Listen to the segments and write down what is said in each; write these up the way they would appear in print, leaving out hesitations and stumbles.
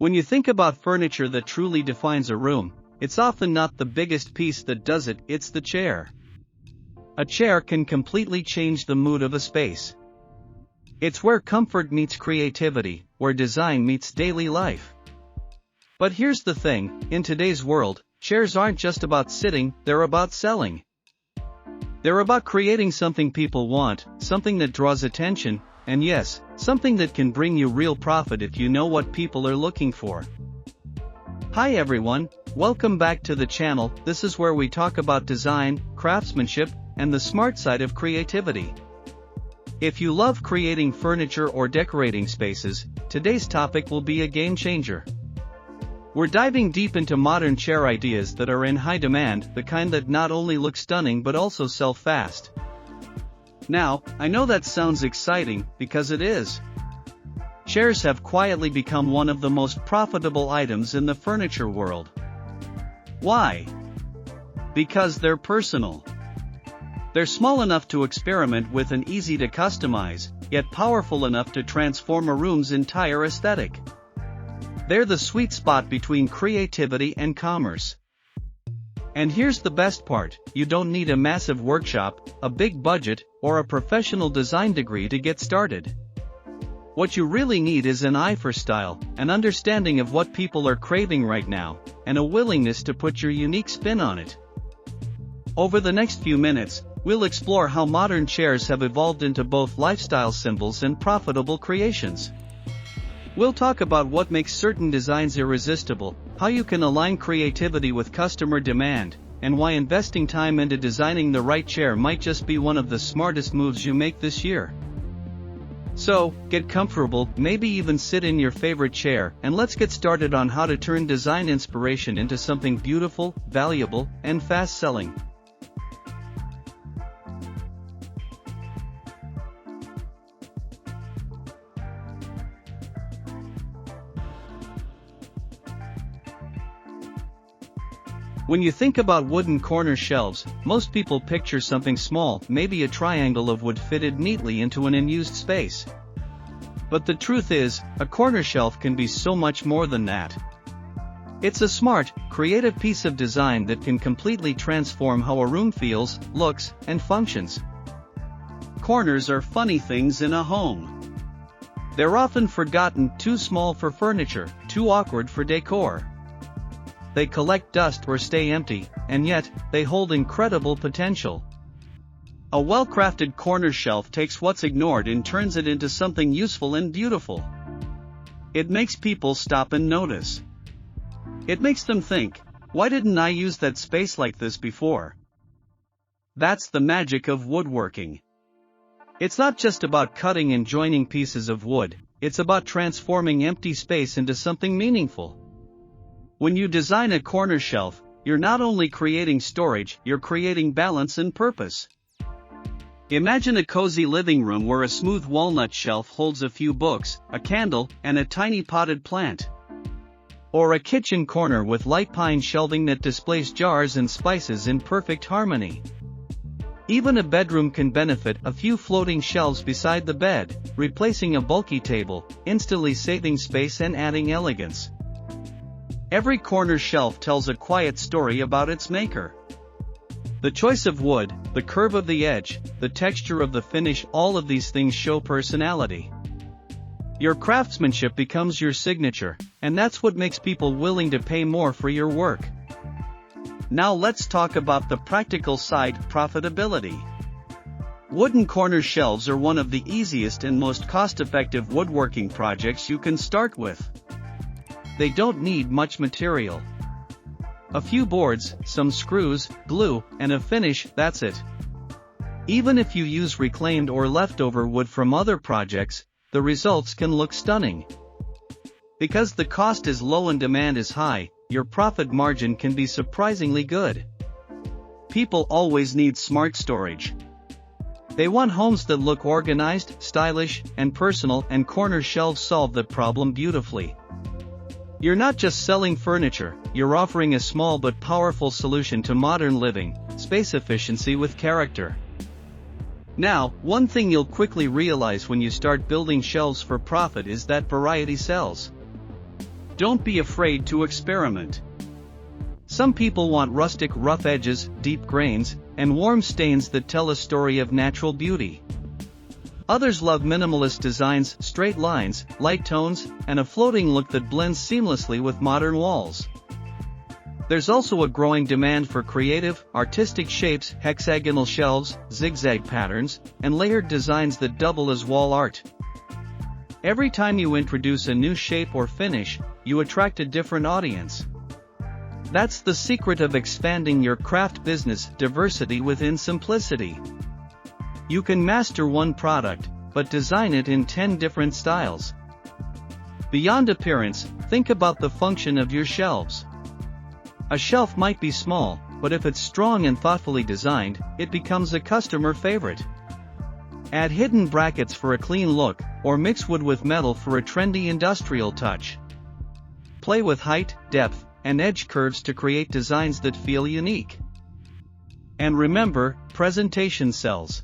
When you think about furniture that truly defines a room, it's often not the biggest piece that does it, it's the chair. A chair can completely change the mood of a space. It's where comfort meets creativity, where design meets daily life. But here's the thing, in today's world, chairs aren't just about sitting, they're about selling. They're about creating something people want, something that draws attention, and yes, something that can bring you real profit if you know what people are looking for. Hi everyone, welcome back to the channel. This is where we talk about design, craftsmanship, and the smart side of creativity. If you love creating furniture or decorating spaces, today's topic will be a game changer. We're diving deep into modern chair ideas that are in high demand, the kind that not only look stunning but also sell fast. Now, I know that sounds exciting, because it is. Chairs have quietly become one of the most profitable items in the furniture world. Why? Because they're personal. They're small enough to experiment with and easy to customize, yet powerful enough to transform a room's entire aesthetic. They're the sweet spot between creativity and commerce. And here's the best part, you don't need a massive workshop, a big budget, or a professional design degree to get started. What you really need is an eye for style, an understanding of what people are craving right now, and a willingness to put your unique spin on it. Over the next few minutes, we'll explore how modern chairs have evolved into both lifestyle symbols and profitable creations. We'll talk about what makes certain designs irresistible, how you can align creativity with customer demand, and why investing time into designing the right chair might just be one of the smartest moves you make this year. So, get comfortable, maybe even sit in your favorite chair, and let's get started on how to turn design inspiration into something beautiful, valuable, and fast-selling. When you think about wooden corner shelves, most people picture something small, maybe a triangle of wood fitted neatly into an unused space. But the truth is, a corner shelf can be so much more than that. It's a smart, creative piece of design that can completely transform how a room feels, looks, and functions. Corners are funny things in a home. They're often forgotten, too small for furniture, too awkward for decor. They collect dust or stay empty, and yet, they hold incredible potential. A well-crafted corner shelf takes what's ignored and turns it into something useful and beautiful. It makes people stop and notice. It makes them think, why didn't I use that space like this before? That's the magic of woodworking. It's not just about cutting and joining pieces of wood, it's about transforming empty space into something meaningful. When you design a corner shelf, you're not only creating storage, you're creating balance and purpose. Imagine a cozy living room where a smooth walnut shelf holds a few books, a candle, and a tiny potted plant. Or a kitchen corner with light pine shelving that displays jars and spices in perfect harmony. Even a bedroom can benefit, a few floating shelves beside the bed, replacing a bulky table, instantly saving space and adding elegance. Every corner shelf tells a quiet story about its maker. The choice of wood, the curve of the edge, the texture of the finish, all of these things show personality. Your craftsmanship becomes your signature, and that's what makes people willing to pay more for your work. Now let's talk about the practical side, profitability. Wooden corner shelves are one of the easiest and most cost-effective woodworking projects you can start with. They don't need much material. A few boards, some screws, glue, and a finish, that's it. Even if you use reclaimed or leftover wood from other projects, the results can look stunning. Because the cost is low and demand is high, your profit margin can be surprisingly good. People always need smart storage. They want homes that look organized, stylish, and personal, and corner shelves solve that problem beautifully. You're not just selling furniture, you're offering a small but powerful solution to modern living, space efficiency with character. Now, one thing you'll quickly realize when you start building shelves for profit is that variety sells. Don't be afraid to experiment. Some people want rustic rough edges, deep grains, and warm stains that tell a story of natural beauty. Others love minimalist designs, straight lines, light tones, and a floating look that blends seamlessly with modern walls. There's also a growing demand for creative, artistic shapes, hexagonal shelves, zigzag patterns, and layered designs that double as wall art. Every time you introduce a new shape or finish, you attract a different audience. That's the secret of expanding your craft business: diversity within simplicity. You can master one product, but design it in 10 different styles. Beyond appearance, think about the function of your shelves. A shelf might be small, but if it's strong and thoughtfully designed, it becomes a customer favorite. Add hidden brackets for a clean look, or mix wood with metal for a trendy industrial touch. Play with height, depth, and edge curves to create designs that feel unique. And remember, presentation sells.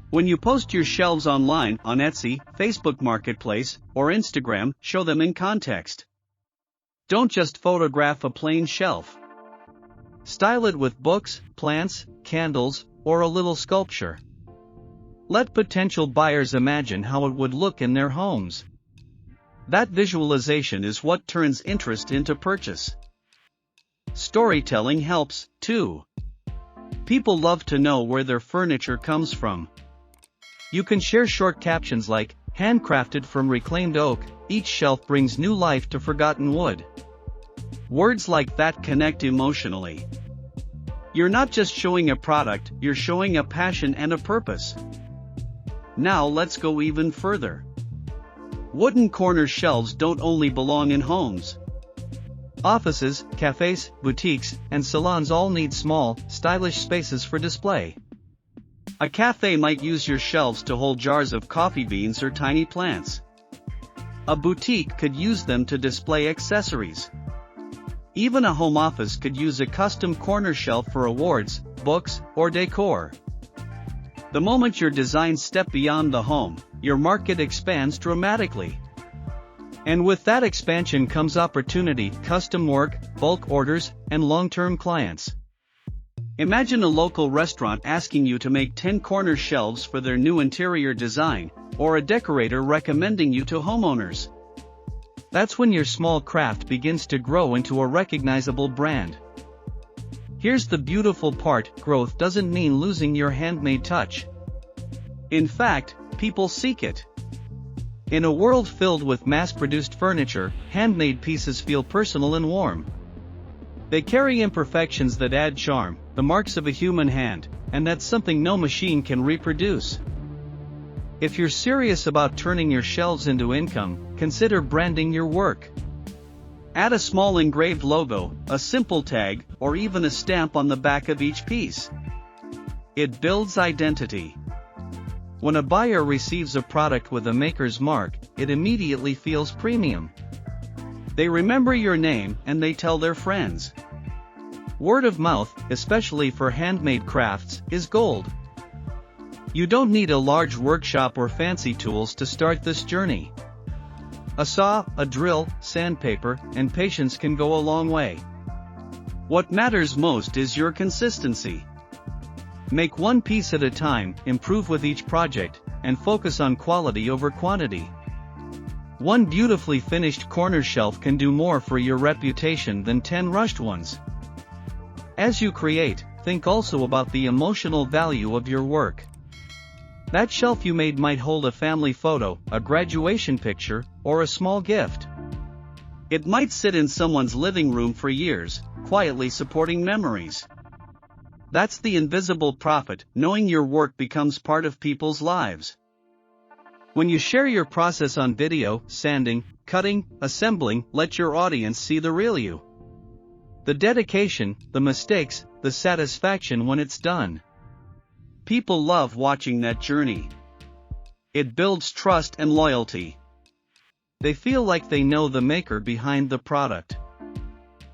When you post your shelves online, on Etsy, Facebook Marketplace, or Instagram, show them in context. Don't just photograph a plain shelf. Style it with books, plants, candles, or a little sculpture. Let potential buyers imagine how it would look in their homes. That visualization is what turns interest into purchase. Storytelling helps, too. People love to know where their furniture comes from. You can share short captions like, "Handcrafted from reclaimed oak, each shelf brings new life to forgotten wood." Words like that connect emotionally. You're not just showing a product, you're showing a passion and a purpose. Now let's go even further. Wooden corner shelves don't only belong in homes. Offices, cafes, boutiques, and salons all need small, stylish spaces for display. A cafe might use your shelves to hold jars of coffee beans or tiny plants. A boutique could use them to display accessories. Even a home office could use a custom corner shelf for awards, books, or decor. The moment your designs step beyond the home, your market expands dramatically. And with that expansion comes opportunity, custom work, bulk orders, and long-term clients. Imagine a local restaurant asking you to make 10 corner shelves for their new interior design, or a decorator recommending you to homeowners. That's when your small craft begins to grow into a recognizable brand. Here's the beautiful part: growth doesn't mean losing your handmade touch. In fact, people seek it. In a world filled with mass-produced furniture, handmade pieces feel personal and warm. They carry imperfections that add charm, the marks of a human hand, and that's something no machine can reproduce. If you're serious about turning your shelves into income, consider branding your work. Add a small engraved logo, a simple tag, or even a stamp on the back of each piece. It builds identity. When a buyer receives a product with a maker's mark, it immediately feels premium. They remember your name and they tell their friends. Word of mouth, especially for handmade crafts, is gold. You don't need a large workshop or fancy tools to start this journey. A saw, a drill, sandpaper, and patience can go a long way. What matters most is your consistency. Make one piece at a time, improve with each project, and focus on quality over quantity. One beautifully finished corner shelf can do more for your reputation than 10 rushed ones. As you create, think also about the emotional value of your work. That shelf you made might hold a family photo, a graduation picture, or a small gift. It might sit in someone's living room for years, quietly supporting memories. That's the invisible profit, knowing your work becomes part of people's lives. When you share your process on video, sanding, cutting, assembling, let your audience see the real you. The dedication, the mistakes, the satisfaction when it's done. People love watching that journey. It builds trust and loyalty. They feel like they know the maker behind the product.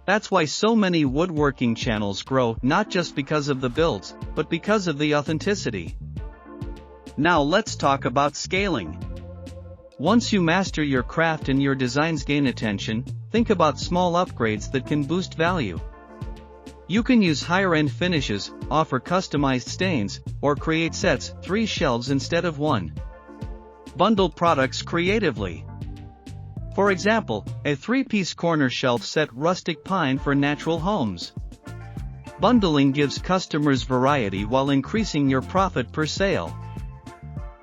That's why so many woodworking channels grow, not just because of the builds, but because of the authenticity. Now let's talk about scaling. Once you master your craft and your designs gain attention, think about small upgrades that can boost value. You can use higher-end finishes, offer customized stains, or create sets, 3 shelves instead of 1. Bundle products creatively. For example, a 3-piece corner shelf set rustic pine for natural homes. Bundling gives customers variety while increasing your profit per sale.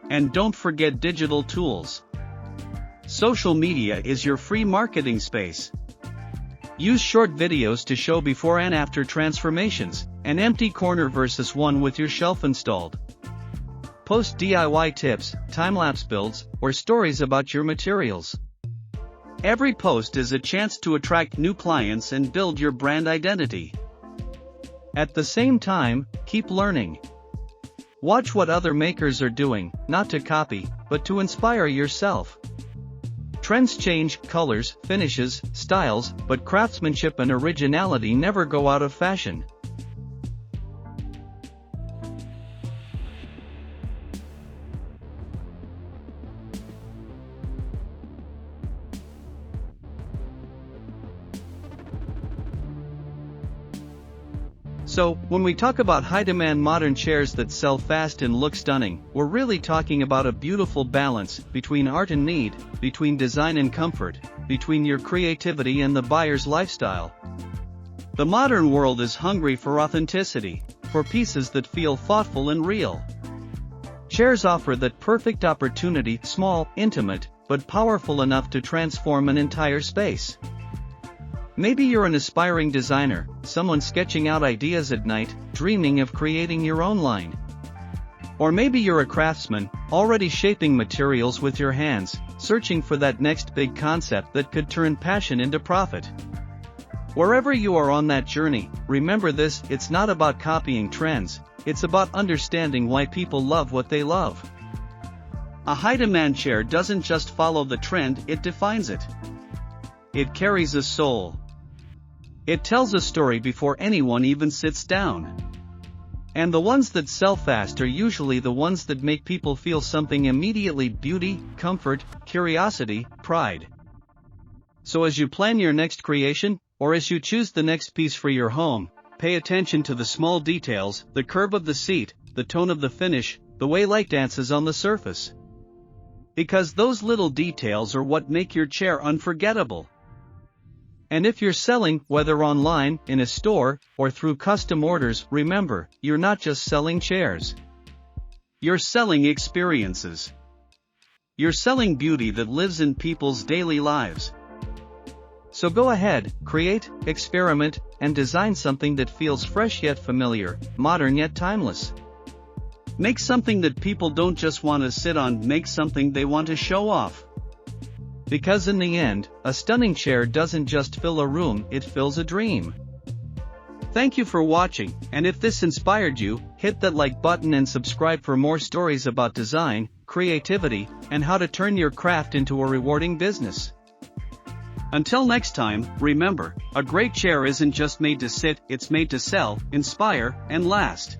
And don't forget digital tools. Social media is your free marketing space. Use short videos to show before and after transformations, an empty corner versus one with your shelf installed. Post DIY tips, time-lapse builds, or stories about your materials. Every post is a chance to attract new clients and build your brand identity. At the same time, keep learning. Watch what other makers are doing, not to copy, but to inspire yourself. Trends change, colors, finishes, styles, but craftsmanship and originality never go out of fashion. So, when we talk about high-demand modern chairs that sell fast and look stunning, we're really talking about a beautiful balance between art and need, between design and comfort, between your creativity and the buyer's lifestyle. The modern world is hungry for authenticity, for pieces that feel thoughtful and real. Chairs offer that perfect opportunity, small, intimate, but powerful enough to transform an entire space. Maybe you're an aspiring designer, someone sketching out ideas at night, dreaming of creating your own line. Or maybe you're a craftsman, already shaping materials with your hands, searching for that next big concept that could turn passion into profit. Wherever you are on that journey, remember this: it's not about copying trends, it's about understanding why people love what they love. A high-demand chair doesn't just follow the trend, it defines it. It carries a soul. It tells a story before anyone even sits down. And the ones that sell fast are usually the ones that make people feel something immediately: beauty, comfort, curiosity, pride. So as you plan your next creation, or as you choose the next piece for your home, pay attention to the small details, the curve of the seat, the tone of the finish, the way light dances on the surface. Because those little details are what make your chair unforgettable. And if you're selling, whether online, in a store, or through custom orders, remember, you're not just selling chairs. You're selling experiences. You're selling beauty that lives in people's daily lives. So go ahead, create, experiment, and design something that feels fresh yet familiar, modern yet timeless. Make something that people don't just want to sit on, make something they want to show off. Because in the end, a stunning chair doesn't just fill a room, it fills a dream. Thank you for watching, and if this inspired you, hit that like button and subscribe for more stories about design, creativity, and how to turn your craft into a rewarding business. Until next time, remember, a great chair isn't just made to sit, it's made to sell, inspire, and last.